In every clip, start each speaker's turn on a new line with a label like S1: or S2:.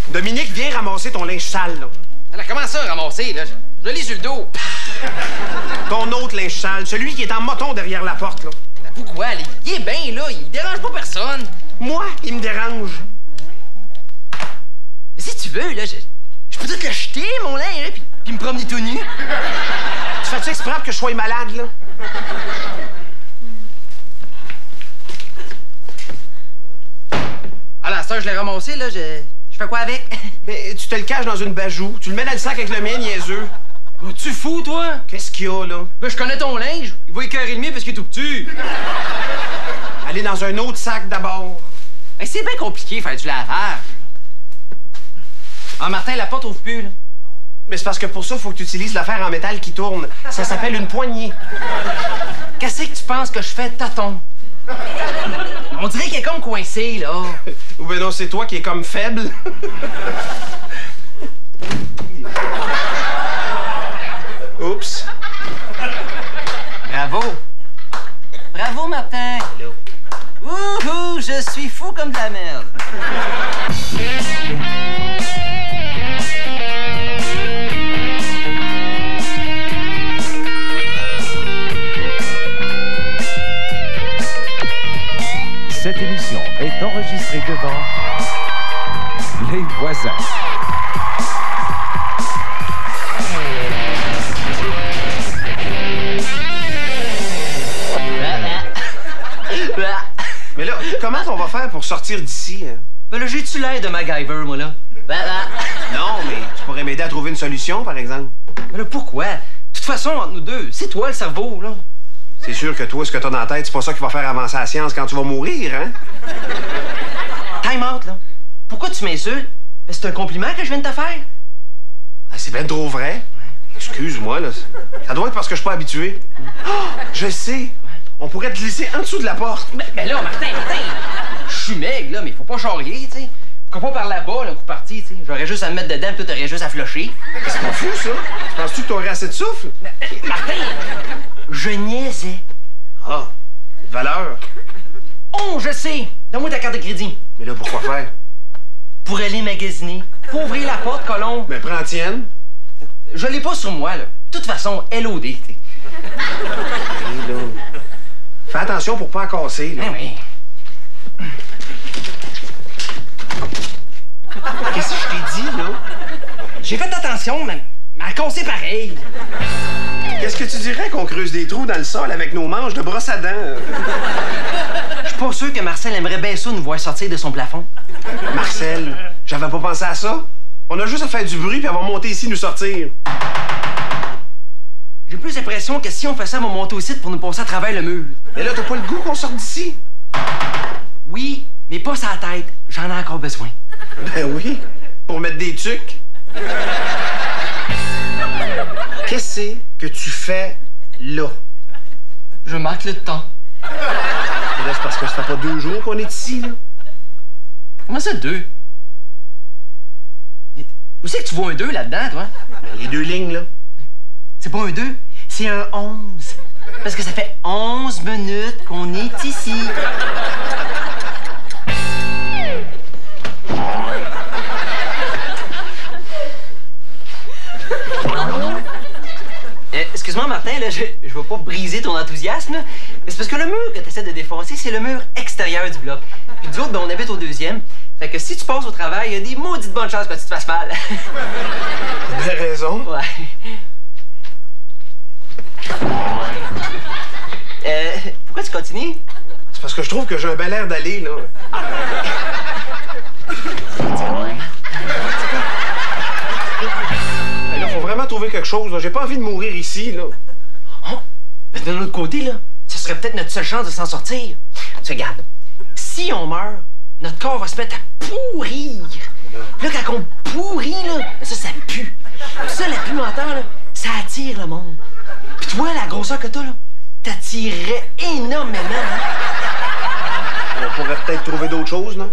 S1: Dominique, viens ramasser ton linge sale, là.
S2: Alors, comment ça, ramasser, là? Je l'ai sur le dos.
S1: Ton autre linge sale, celui qui est en moton derrière la porte, là.
S2: Ben, pourquoi? Il est bien, là. Il dérange pas personne.
S1: Moi, il me dérange.
S2: Mais si tu veux, là, je peux tout le jeter, mon linge, là, puis me promener tout nu.
S1: Tu fais-tu exprès pour que je sois malade, là?
S2: Alors, ça, je l'ai ramassé, là, je fais quoi avec?
S1: Mais tu te le caches dans une bajoue. Tu le mets dans le sac avec le mien, niaiseux.
S2: Oh, tu fous, toi?
S1: Qu'est-ce qu'il y a, là?
S2: Ben, je connais ton linge. Il va écœurer le mien parce qu'il est tout petit.
S1: Allez dans un autre sac, d'abord.
S2: Ben, c'est bien compliqué, faire du lavage. Ah, Martin, la porte ouvre plus, là.
S1: Mais c'est parce que pour ça, il faut que tu utilises l'affaire en métal qui tourne. Ça s'appelle une poignée.
S2: Qu'est-ce que tu penses que je fais, tâton? On dirait qu'il est comme coincé, là.
S1: Ou ben non, c'est toi qui es comme faible. Oups.
S2: Bravo. Bravo, Martin.
S1: Hello.
S2: Ouhou, je suis fou comme de la merde.
S3: Cette émission est enregistrée devant les voisins.
S1: Mais là, comment on va faire pour sortir d'ici? Hein?
S2: Ben là, j'ai-tu l'air de MacGyver, moi, là?
S1: Non, mais tu pourrais m'aider à trouver une solution, par exemple.
S2: Mais là, pourquoi? De toute façon, entre nous deux, c'est toi le cerveau, là.
S1: C'est sûr que toi, ce que t'as dans la tête, c'est pas ça qui va faire avancer la science quand tu vas mourir, hein?
S2: Time out, là. Pourquoi tu m'insultes? Ben, c'est un compliment que je viens de te faire.
S1: Ah, c'est bien trop vrai. Excuse-moi, là. Ça doit être parce que je suis pas habitué. Oh, je sais. On pourrait te glisser en dessous de la porte.
S2: Ben là, Martin, je suis maigre, là, mais faut pas charrier, tu sais. Pourquoi pas par là-bas, là, coup parti, tu sais. J'aurais juste à me mettre dedans, puis toi, t'aurais juste à flusher.
S1: C'est pas fou, ça. Penses-tu que t'aurais assez de souffle?
S2: Martin, je niaisais.
S1: Ah, valeur.
S2: Oh, je sais. Donne-moi ta carte de crédit.
S1: Mais là, pourquoi faire?
S2: Pour aller magasiner. Pour ouvrir la porte, Colombe.
S1: Mais prends tienne.
S2: Je l'ai pas sur moi, là. De toute façon, LOD, tu sais.
S1: Hey, là. Fais attention pour pas en casser, là.
S2: Ben oui.
S1: Qu'est-ce que je t'ai dit, là?
S2: J'ai fait attention, mais à casser pareil.
S1: Qu'est-ce que tu dirais qu'on creuse des trous dans le sol avec nos manches de brosse à dents?
S2: Je suis pas sûr que Marcel aimerait bien ça nous voir sortir de son plafond.
S1: Marcel, j'avais pas pensé à ça. On a juste à faire du bruit puis elle va monter ici nous sortir.
S2: J'ai plus l'impression que si on fait ça, on va monter au site pour nous passer à travers le mur.
S1: Mais là, t'as pas le goût qu'on sorte d'ici?
S2: Oui, mais pas sa tête. J'en ai encore besoin.
S1: Ben oui, pour mettre des tucs. Qu'est-ce que tu fais là?
S2: Je marque le temps.
S1: Et là, c'est parce que ça fait pas 2 jours qu'on est ici, là.
S2: Comment ça, 2? Où c'est que tu vois un 2 là-dedans, toi?
S1: Ben, les 2 lignes, là.
S2: C'est pas un 2, c'est un 11. Parce que ça fait 11 minutes qu'on est ici. Excuse-moi, Martin, là, je vais pas briser ton enthousiasme, là, mais c'est parce que le mur que tu essaies de défoncer, c'est le mur extérieur du bloc. Puis nous autres, ben, on habite au 2e. Fait que si tu passes au travail, il y a des maudites bonnes chances que tu te fasses mal.
S1: T'as bien raison.
S2: Ouais. Pourquoi tu continues?
S1: C'est parce que je trouve que j'ai un bel air d'aller, là. Mais là, faut vraiment trouver quelque chose, là. J'ai pas envie de mourir ici, là.
S2: Oh, mais d'un autre côté, là, ce serait peut-être notre seule chance de s'en sortir. Tu regardes, si on meurt, notre corps va se mettre à pourrir. Là, quand on pourrit, là, ça pue. Ça, la puanteur, là, ça attire le monde. Puis toi, la grosseur que t'as, là, t'attirerais énormément. Hein?
S1: On pourrait peut-être trouver d'autres choses, non?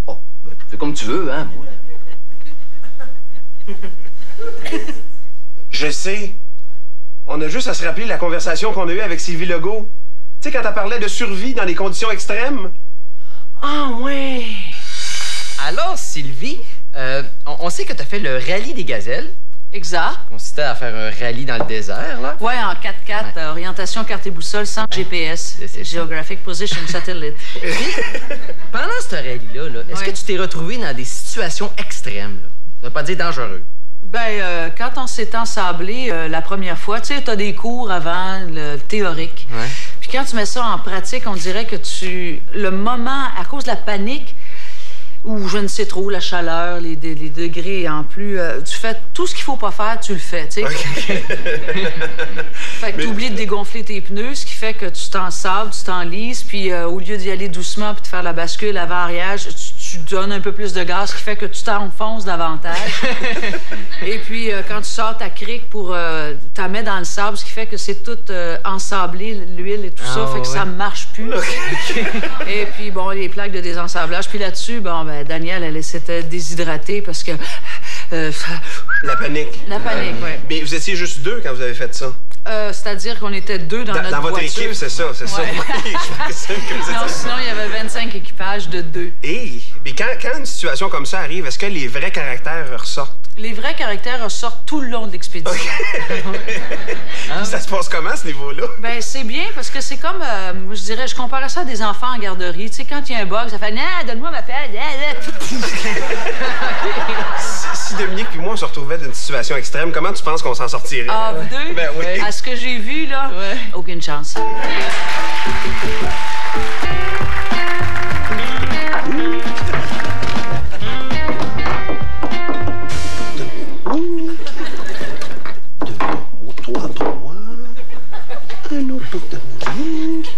S2: Oh, c'est comme tu veux, hein, moi.
S1: Je sais. On a juste à se rappeler la conversation qu'on a eue avec Sylvie Legault. Tu sais, quand elle parlait de survie dans les conditions extrêmes.
S2: Ah, ouais. Alors, Sylvie, on sait que tu as fait le rallye des gazelles.
S4: Exact.
S2: Consistait à faire un rallye dans le désert, là.
S4: Ouais, en 4x4, orientation carte et boussole sans GPS.
S2: C'est
S4: Geographic Position Satellite.
S2: Pendant ce rallye-là, est-ce que tu t'es retrouvé dans des situations extrêmes, là? Ça veut pas dire dangereux.
S4: Ben, quand on s'est ensablé la première fois, tu sais, t'as des cours avant, le théorique.
S2: Ouais.
S4: Puis quand tu mets ça en pratique, on dirait que le moment, à cause de la panique, ou je ne sais trop, la chaleur, les degrés en plus, tu fais tout ce qu'il faut pas faire, tu le fais, tu sais.
S1: Okay.
S4: Fait que tu oublies de dégonfler tes pneus, ce qui fait que tu t'ensables, tu t'enlises, puis au lieu d'y aller doucement puis de faire la bascule avant-arrière, tu donnes un peu plus de gaz, ce qui fait que tu t'enfonces davantage. Et puis quand tu sors ta crique pour t'en mets dans le sable, ce qui fait que c'est tout ensablé, l'huile et tout ça, fait que ça marche plus. Et puis bon, les plaques de désensablage. Puis là-dessus, bon, ben, Danielle, elle s'était déshydratée parce que...
S1: La panique.
S4: La panique, oui.
S1: Mais vous étiez juste 2 quand vous avez fait ça?
S4: C'est-à-dire qu'on était 2 dans notre
S1: Dans votre
S4: voiture.
S1: équipe, c'est ça, c'est ça.
S4: Ouais. Non, sinon, il y avait 25 équipages de 2.
S1: Mais quand une situation comme ça arrive, est-ce que les vrais caractères ressortent?
S4: Les vrais caractères ressortent tout le long de l'expédition.
S1: Hein? Ça se passe comment, à ce niveau-là?
S4: Ben, c'est bien parce que c'est comme, je dirais, je comparais ça à des enfants en garderie. Tu sais, quand il y a un bug, ça fait « Non, donne-moi ma pelle. »
S1: Si Dominique puis moi, on se retrouvait dans une situation extrême, comment tu penses qu'on s'en sortirait?
S4: Ah, vous deux?
S1: Ben oui.
S4: À ce que j'ai vu, là, aucune chance.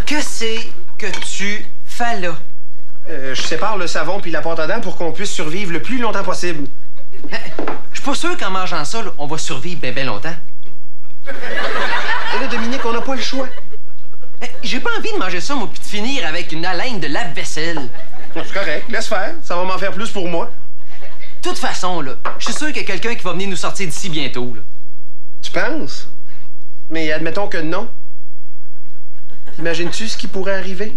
S2: Que c'est que tu fais là?
S1: Je sépare le savon puis la pâte à dents pour qu'on puisse survivre le plus longtemps possible.
S2: Je suis pas sûr qu'en mangeant ça, là, on va survivre bien longtemps.
S1: Et là, Dominique, on n'a pas le choix.
S2: J'ai pas envie de manger ça, moi, puis de finir avec une haleine de lave-vaisselle.
S1: C'est correct, laisse faire. Ça va m'en faire plus pour moi.
S2: De toute façon, là, je suis sûr qu'il y a quelqu'un qui va venir nous sortir d'ici bientôt, là.
S1: Tu penses? Mais admettons que non. Imagines-tu ce qui pourrait arriver?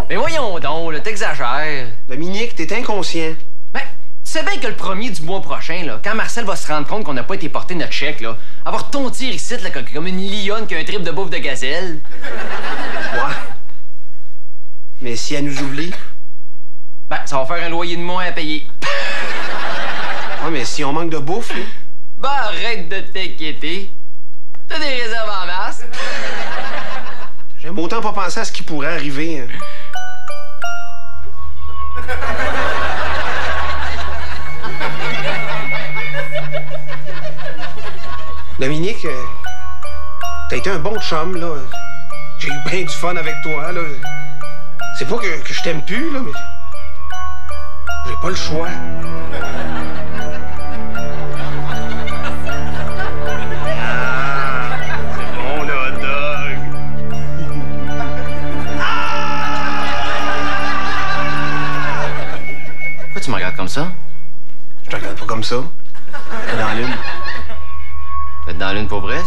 S2: Mais voyons donc, là, t'exagères.
S1: Dominique, t'es inconscient.
S2: Ben, tu sais bien que le 1er du mois prochain, là, quand Marcel va se rendre compte qu'on n'a pas été porté notre chèque, là, avoir tontir ici, là, comme une lionne qui a un trip de bouffe de gazelle.
S1: Ouais. Mais si elle nous oublie?
S2: Ben, ça va faire un loyer de moins à payer.
S1: Ouais, mais si on manque de bouffe, là?
S2: Ben, arrête de t'inquiéter. T'as des réserves en masse.
S1: J'aime autant pas penser à ce qui pourrait arriver. Hein. Dominique, t'as été un bon chum, là. J'ai eu bien du fun avec toi, là. C'est pas que je t'aime plus, là, mais... J'ai pas le choix. Ah, c'est bon, le hot dog.
S2: Pourquoi tu me regardes comme ça?
S1: Je te regarde pas comme ça. T'es dans la lune.
S2: T'es dans l'une pour vrai?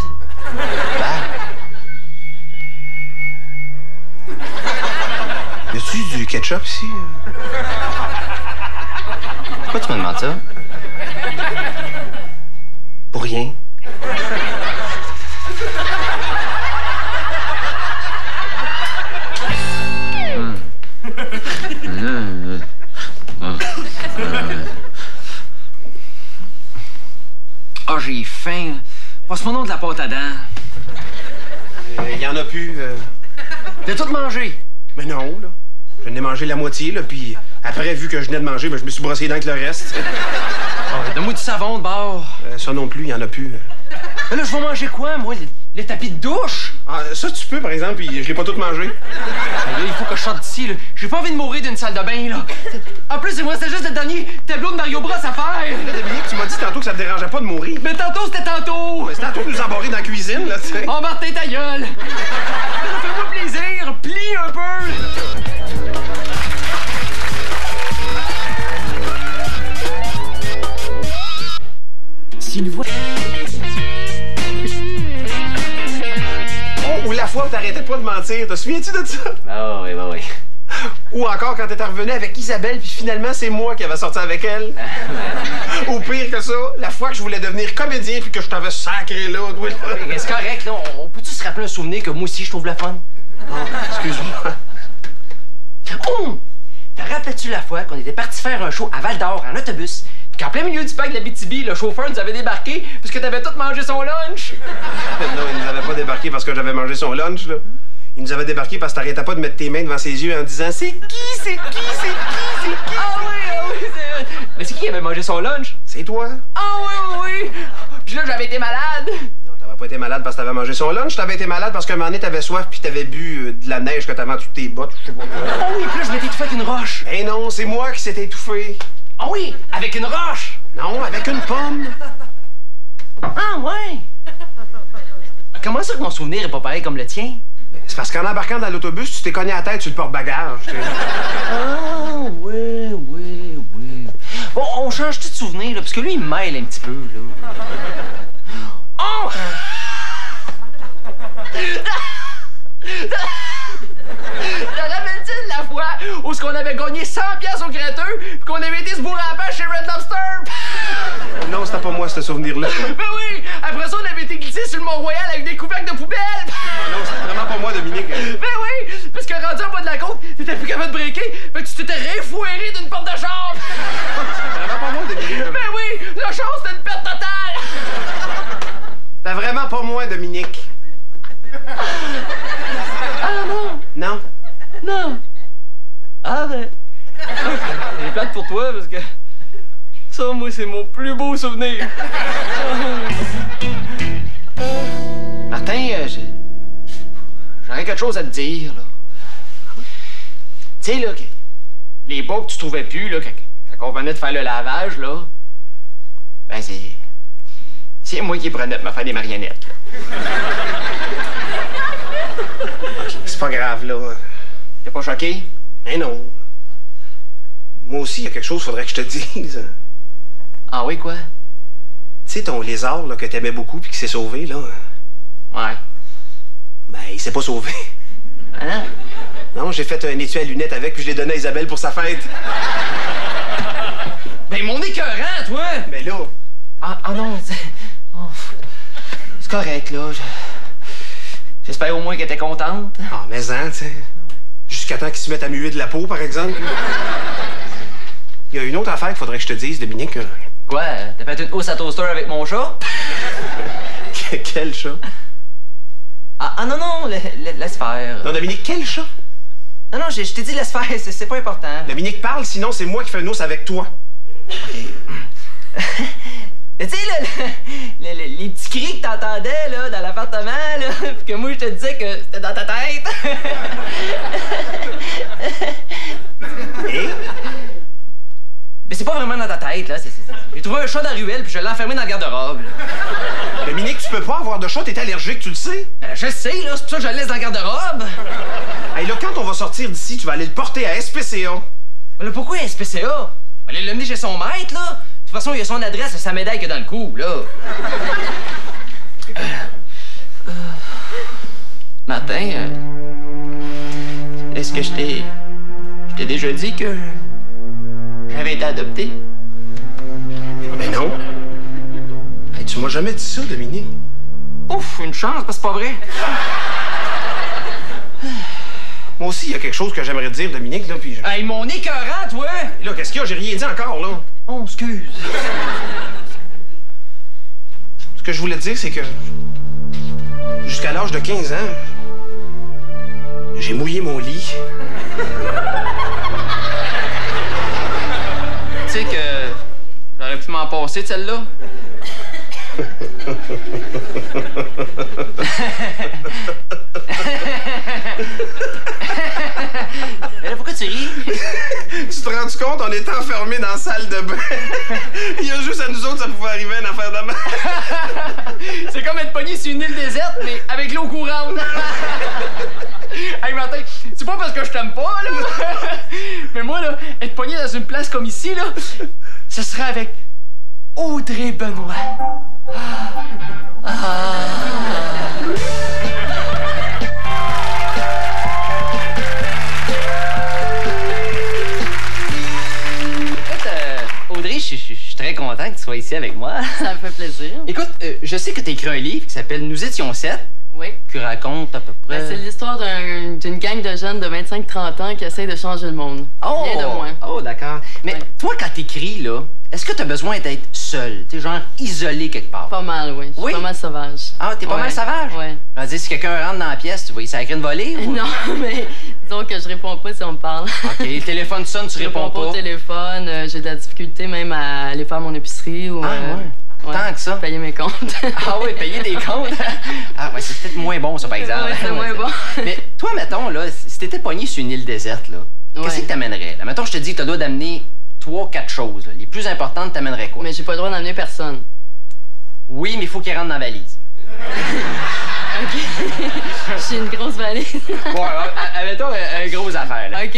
S1: Y a-tu du ketchup ici?
S2: Pourquoi tu me demandes ça?
S1: Pour rien.
S2: Ah, j'ai faim. Passe-moi donc de la pâte à dents.
S1: Y en a plus.
S2: T'as tout mangé?
S1: Mais non, là. Je n'ai mangé la moitié, là, puis après, vu que je venais de manger, ben, je me suis brossé les dents avec le reste.
S2: Oh, donne-moi du savon de bord.
S1: Ça non plus, il y en a plus.
S2: Mais là, je vais manger quoi, moi? Le tapis de douche?
S1: Ah, ça, tu peux, par exemple, puis je l'ai pas tout mangé.
S2: Là, il faut que je sorte d'ici, là. J'ai pas envie de mourir d'une salle de bain, là. En plus, c'est juste le dernier tableau de Mario Bros à faire.
S1: Là, Dominique, tu m'as dit tantôt que ça te dérangeait pas de mourir.
S2: Mais tantôt, c'était tantôt.
S1: Mais c'est à toi de nous embarrer dans la cuisine, là, tu sais.
S2: Oh, Martin, ta gueule. Fais-moi plaisir, plie un peu.
S4: Si une voix...
S1: Oh, ou la fois où t'arrêtais pas de mentir, te souviens-tu de ça?
S2: Ah oui, bah oui.
S1: Ou encore quand t'étais revenu avec Isabelle, puis finalement, c'est moi qui avais sorti avec elle. Ou pire que ça, la fois que je voulais devenir comédien, puis que je t'avais sacré là. Oui,
S2: C'est correct, là. On peut-tu se rappeler un souvenir que moi aussi, je trouve le fun?
S1: Oh, excuse-moi.
S2: Oh! Te rappelles-tu la fois qu'on était parti faire un show à Val-d'Or en autobus, puis qu'en plein milieu du parc de la BTB, le chauffeur nous avait débarqué parce que t'avais tout mangé son lunch?
S1: Non, il nous avait pas débarqué parce que j'avais mangé son lunch, là. Il nous avait débarqué parce que t'arrêtais pas de mettre tes mains devant ses yeux en disant « C'est qui, c'est qui, c'est qui, c'est qui? »
S2: Ah oui, c'est vrai. Mais c'est qui avait mangé son lunch?
S1: C'est toi.
S2: Ah oui. Puis là, j'avais été malade.
S1: Non, t'avais pas été malade parce que t'avais mangé son lunch. T'avais été malade parce qu'à un moment donné, t'avais soif puis t'avais bu de la neige que t'avais en toutes tes bottes. Je sais pas.
S2: Ah oui, puis là, je m'étais étouffé avec une roche.
S1: Eh non, c'est moi qui s'étais étouffé.
S2: Ah oui, avec une roche.
S1: Non, avec une pomme.
S2: Ah ouais. Comment ça que mon souvenir est pas pareil comme le tien?
S1: C'est parce qu'en embarquant dans l'autobus, tu t'es cogné la tête sur le porte-bagages.
S2: Ah oui. Bon, on change tout de souvenir, là, parce que lui, il me mêle un petit peu, là. Oh! Te rappelles-tu de la fois où on avait gagné 100$ au gratteux puis qu'on avait été se bourrer à la pêche chez Red Lobster?
S1: Non, c'était pas moi, ce souvenir-là.
S2: Ben oui! Après ça, on avait été glissé sur le Mont-Royal avec des couvercles de poubelle!
S1: Non, c'était vraiment pas moi, Dominique.
S2: Ben oui! Parce que rendu en bas de la côte, t'étais plus capable de breaker, fait que tu t'étais réfouéré d'une porte de chambre!
S1: C'était vraiment pas moi, Dominique.
S2: Ben oui! La chance, c'était une perte totale!
S1: C'était vraiment pas moi, Dominique.
S2: Ah non!
S1: Non.
S2: Non! Ah ben... J'ai plate pour toi, parce que... Ça, moi, c'est mon plus beau souvenir. Martin, j'aurais quelque chose à te dire, là. Tu sais, là, les bas que tu trouvais plus, là, quand on venait de faire le lavage, là, ben, c'est moi qui prenais pour me faire des marionnettes, là.
S1: OK, c'est pas grave, là.
S2: T'es pas choqué?
S1: Mais non. Moi aussi, il y a quelque chose qu'il faudrait que je te dise.
S2: Ah oui, quoi?
S1: Tu sais, ton lézard, là, que t'aimais beaucoup puis qui s'est sauvé, là.
S2: Ouais.
S1: Ben, il s'est pas sauvé.
S2: Hein?
S1: Non, j'ai fait un étui à lunettes avec puis je l'ai donné à Isabelle pour sa fête.
S2: Ben, mon écœurant, toi!
S1: Ben là...
S2: Ah non, c'est correct, là. J'espère au moins qu'elle était contente.
S1: Ah, mais hein, tu sais. Jusqu'à temps qu'il se mette à muer de la peau, par exemple. Il y a une autre affaire qu'il faudrait que je te dise, Dominique.
S2: Quoi? T'as fait une housse à toaster avec mon chat?
S1: Quel chat?
S2: Ah non, laisse faire.
S1: Non, Dominique, quel chat?
S2: Non, je t'ai dit laisse faire, c'est pas important.
S1: Dominique, parle, sinon c'est moi qui fais une housse avec toi.
S2: Tu sais, les petits cris que t'entendais, là, dans l'appartement, là, pis que moi, je te disais que c'était dans ta tête.
S1: Et?
S2: Mais c'est pas vraiment dans ta tête, là. J'ai trouvé un chat dans la ruelle, puis je l'ai enfermé dans le garde-robe.
S1: Dominique, tu peux pas avoir de chat, t'es allergique, tu le sais?
S2: Je sais, là, c'est pour ça que je le laisse dans le garde-robe.
S1: Hey, là, quand on va sortir d'ici, tu vas aller le porter à SPCA.
S2: Mais là, pourquoi SPCA? On va aller l'emmener chez son maître, là. De toute façon, il a son adresse et sa médaille que dans le cou, là. Martin, est-ce que je t'ai déjà dit que j'avais été adopté?
S1: Ben non. Hey, tu m'as jamais dit ça, Dominique.
S2: Ouf, une chance, parce que c'est pas vrai.
S1: Moi aussi, il y a quelque chose que j'aimerais te dire, Dominique, là, puis...
S2: Hey, mon écœurant, toi!
S1: Là, qu'est-ce qu'il y a? J'ai rien dit encore, là.
S2: Oh, excuse.
S1: Ce que je voulais te dire, c'est que... jusqu'à l'âge de 15 ans, j'ai mouillé mon lit.
S2: Tu sais que j'aurais pu m'en passer de celle-là. Mais là, pourquoi tu ris?
S1: Tu te rends compte, on était enfermés dans la salle de bain. Il y a juste à nous autres, ça pouvait arriver une affaire de mal.
S2: C'est comme être pogné sur une île déserte, mais avec l'eau courante. Hey Martin, c'est pas parce que je t'aime pas, là. Mais moi, là, être pogné dans une place comme ici, là, ce serait avec Audrey Benoît. Audrey, je suis très content que tu sois ici avec moi.
S5: Ça me fait plaisir.
S2: Écoute, je sais que tu as écrit un livre qui s'appelle Nous étions 7.
S5: Oui.
S2: Qui raconte à peu près...
S5: Ben, c'est l'histoire d'une gang de jeunes de 25-30 ans qui essayent de changer le monde.
S2: Oh!
S5: Rien de moins.
S2: Oh, d'accord. Mais
S5: Ouais.
S2: toi, quand t'écris, là, est-ce que t'as besoin d'être seul? T'es genre isolé quelque part?
S5: Pas mal, oui. Je suis
S2: Oui?
S5: pas mal sauvage.
S2: Ah, t'es pas
S5: Ouais.
S2: mal sauvage?
S5: Ouais.
S2: Je veux dire, si quelqu'un rentre dans la pièce, tu vas y sacrer une volée? Ou...
S5: Non, mais disons que je réponds pas si on me parle.
S2: OK, le téléphone sonne, tu
S5: Je
S2: réponds
S5: pas au téléphone. J'ai de la difficulté même à aller faire mon épicerie ou...
S2: Ah, ouais. Tant que ça.
S5: Payer mes comptes.
S2: Ah oui, payer des comptes. Ah ouais, c'est peut-être moins bon, ça, par exemple.
S5: Ouais, c'est moins bon.
S2: Mais toi, mettons, là, si t'étais pogné sur une île déserte, là, qu'est-ce
S5: Ouais.
S2: que t'amènerais? Là, mettons, je te dis que t'as dois d'amener 3-4 choses. Là. Les plus importantes, t'amènerais quoi?
S5: Mais j'ai pas le droit d'amener personne.
S2: Oui, mais il faut qu'il rentre dans la valise.
S5: OK. J'ai une grosse valise.
S2: Bon, admettons une grosse affaire, là.
S5: OK,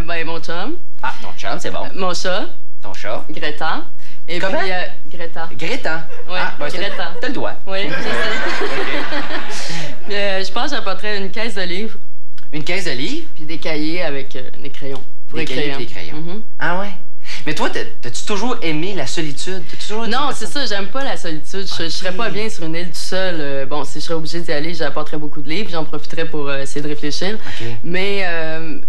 S5: ben mon chum,
S2: Ah, ton chum, c'est bon.
S5: mon chat,
S2: Ton chat.
S5: Greta. Et
S2: Comment?
S5: puis, Greta.
S2: Greta.
S5: Ouais,
S2: Ah, ben,
S5: Greta.
S2: T'as le doigt.
S5: Oui, je sais. Je pense que j'apporterais une caisse de livres
S2: Une caisse de livres.
S5: puis des cahiers avec des crayons. Pour
S2: Des cahiers
S5: écrire.
S2: et des crayons.
S5: Mhm.
S2: Ah ouais? Mais toi, t'as-tu toujours aimé la solitude? T'as toujours été
S5: Non,
S2: une
S5: c'est
S2: personne-
S5: ça, j'aime pas la solitude. Je serais pas bien sur une île tout seul. Bon, si je serais obligée d'y aller, j'apporterais beaucoup de livres, j'en profiterais pour essayer de réfléchir.
S2: OK.
S5: Mais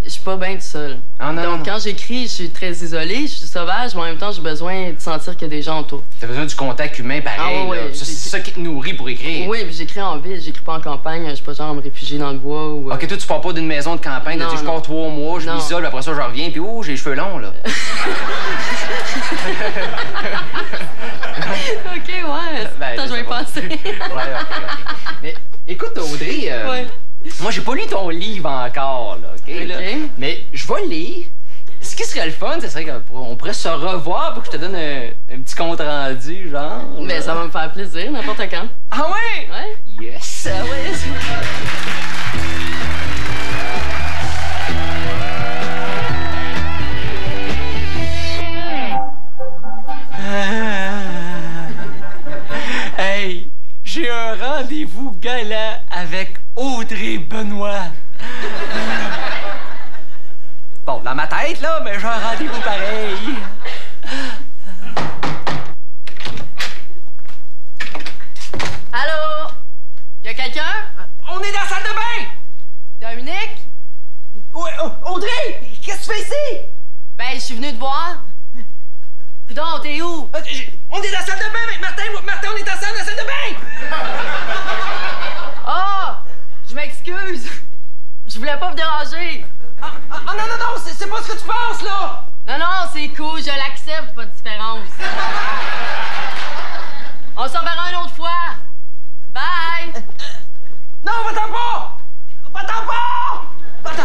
S5: je suis pas bien tout seul.
S2: Ah, non,
S5: Donc,
S2: non.
S5: quand j'écris, je suis très isolée, je suis sauvage, mais en même temps, j'ai besoin de sentir qu'il y a des gens autour.
S2: T'as besoin du contact humain pareil.
S5: Ah ouais,
S2: là.
S5: ouais.
S2: Ça, c'est ça qui te nourrit pour écrire.
S5: Oui, puis j'écris en ville, j'écris pas en campagne, je suis pas genre à me réfugier dans le bois ou...
S2: OK, toi, tu pars pas d'une maison de campagne,
S5: Non,
S2: tu dis, je
S5: non.
S2: pars 3 mois, je
S5: Non.
S2: m'isole, puis après ça, je reviens, puis j'ai les cheveux longs, là.
S5: OK, ouais,
S2: Ben,
S5: attends, je vais y
S2: sais pas.
S5: penser.
S2: Ouais, OK. Mais écoute, Audrey,
S5: Ouais.
S2: moi, j'ai pas lu ton livre encore, là, OK? Là?
S5: OK.
S2: Mais je vais le lire. Ce qui serait le fun, ce serait qu'on pourrait se revoir pour que je te donne un petit compte-rendu, genre.
S5: Mais ça va me faire plaisir, n'importe quand.
S2: Ah ouais?
S5: Ouais?
S2: Yes!
S5: Ah ouais.
S2: Hey, j'ai un rendez-vous gala avec Audrey Benoît. Bon, dans ma tête, là, mais j'ai un rendez-vous pareil.
S5: Allô? Y a quelqu'un?
S2: On est dans la salle de bain!
S5: Dominique?
S2: Ouais, Audrey, qu'est-ce que tu fais ici?
S5: Ben, je suis venue te voir. Coudon, t'es où?
S2: On est dans la salle de bain avec Martin. Martin, on est ensemble dans la salle de bain!
S5: Ah! Je m'excuse. Je voulais pas vous déranger.
S2: Ah, non, c'est pas ce que tu penses, là!
S5: Non, non, c'est cool, je l'accepte, pas de différence. On s'en verra une autre fois. Bye!
S2: Non, va-t'en pas! Va-t'en pas! Va-t'en...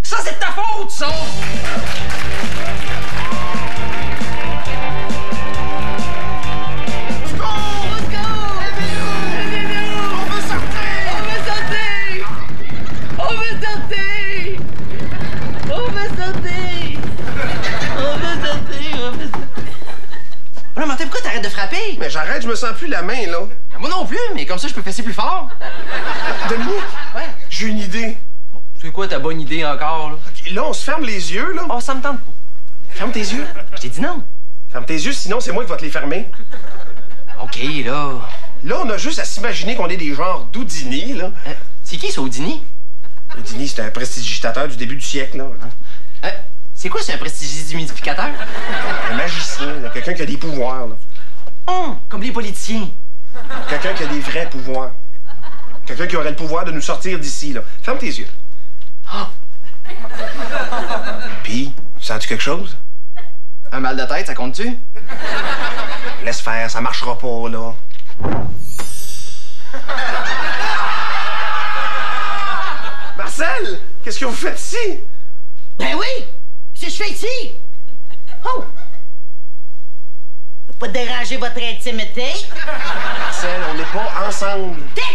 S2: Ça, c'est de ta faute, ça! Voilà, Martin, pourquoi t'arrêtes de frapper?
S1: Mais j'arrête, je me sens plus la main, là.
S2: Moi non plus, mais comme ça, je peux fesser plus fort.
S1: Dominique,
S2: Ouais.
S1: j'ai une idée.
S2: C'est quoi ta bonne idée encore, là?
S1: OK, là, on se ferme les yeux, là.
S2: Oh, ça me tente pas.
S1: Ferme tes yeux.
S2: Je t'ai dit non.
S1: Ferme tes yeux, sinon c'est moi qui vais te les fermer.
S2: OK, là.
S1: Là, on a juste à s'imaginer qu'on est des genres d'Houdini, là.
S2: C'est qui, ça, Houdini?
S1: Houdini, c'était un prestidigitateur du début du siècle, là.
S2: C'est quoi, c'est un prestidigidificateur?
S1: Un magicien, là. Quelqu'un qui a des pouvoirs, là.
S2: Comme les politiciens.
S1: Quelqu'un qui a des vrais pouvoirs. Quelqu'un qui aurait le pouvoir de nous sortir d'ici, là. Ferme tes yeux. Puis, sens-tu quelque chose?
S2: Un mal de tête, ça compte-tu?
S1: Laisse faire, ça marchera pas, là. Marcel, qu'est-ce que vous faites ici?
S6: Ben oui! Qu'est-ce que je fais ici? Oh! Pas déranger votre intimité.
S1: Marcel, on n'est pas ensemble.
S6: Tête!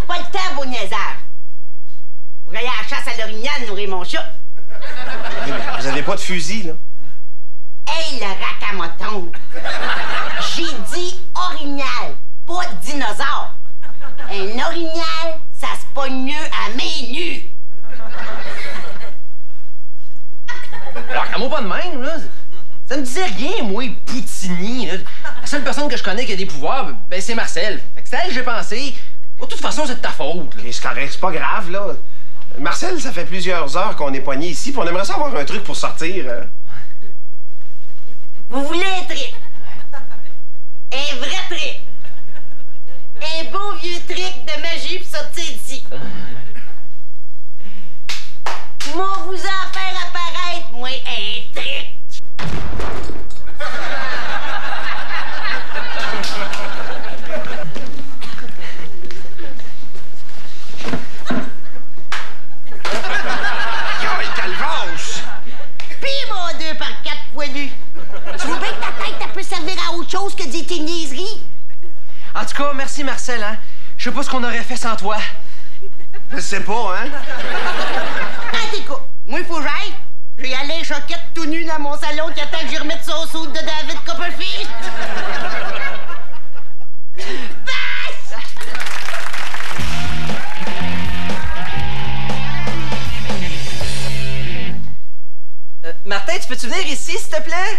S6: Pas le temps, vos niaisages. Vous allez à la chasse à l'orignal nourrir mon chat.
S1: Vous avez pas de fusil, là?
S6: Hey, le racamoton! J'ai dit orignal, pas dinosaure. Un orignal, ça se pogne mieux à main nue.
S2: Alors, à moi pas de même, là. Ça me disait rien, moi, Poutini. Là. La seule personne que je connais qui a des pouvoirs, ben, c'est Marcel. Fait que c'est à elle que j'ai pensé. De toute façon, c'est de ta faute.
S1: Okay, c'est correct, c'est pas grave, là. Marcel, ça fait plusieurs heures qu'on est poigné ici, puis on aimerait ça avoir un truc pour sortir.
S6: Vous voulez un trick? Un vrai trick? Un beau vieux trick de magie pour sortir d'ici? Moi, vous en faire apparaître, moi, un trick! Pis mon 2x4 poilu! Tu vois bien que ta tête, elle peut servir à autre chose que dire tes niaiseries?
S2: En tout cas, merci, Marcel, hein. Je sais pas ce qu'on aurait fait sans toi.
S1: Je sais pas, hein?
S6: Ah, t'écoute, moi, il faut que j'aille. Je vais aller choquette tout nu dans mon salon qui attend que j'y remette son saut de David Copperfield.
S2: Martin, tu peux-tu venir ici, s'il te plaît?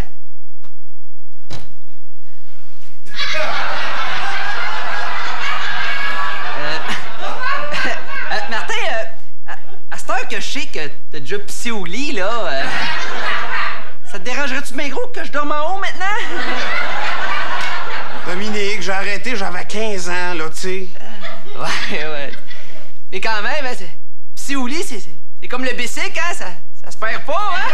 S2: Martin, à cette heure que je sais que t'as déjà pissé au lit, là, ça te dérangerait-tu bien gros que je dorme en haut maintenant?
S1: Dominique, j'ai arrêté, j'avais 15 ans, là, tu sais.
S2: Ouais. Mais quand même, hein, pisser au lit, c'est comme le bicycle, hein? Ça se perd pas, hein?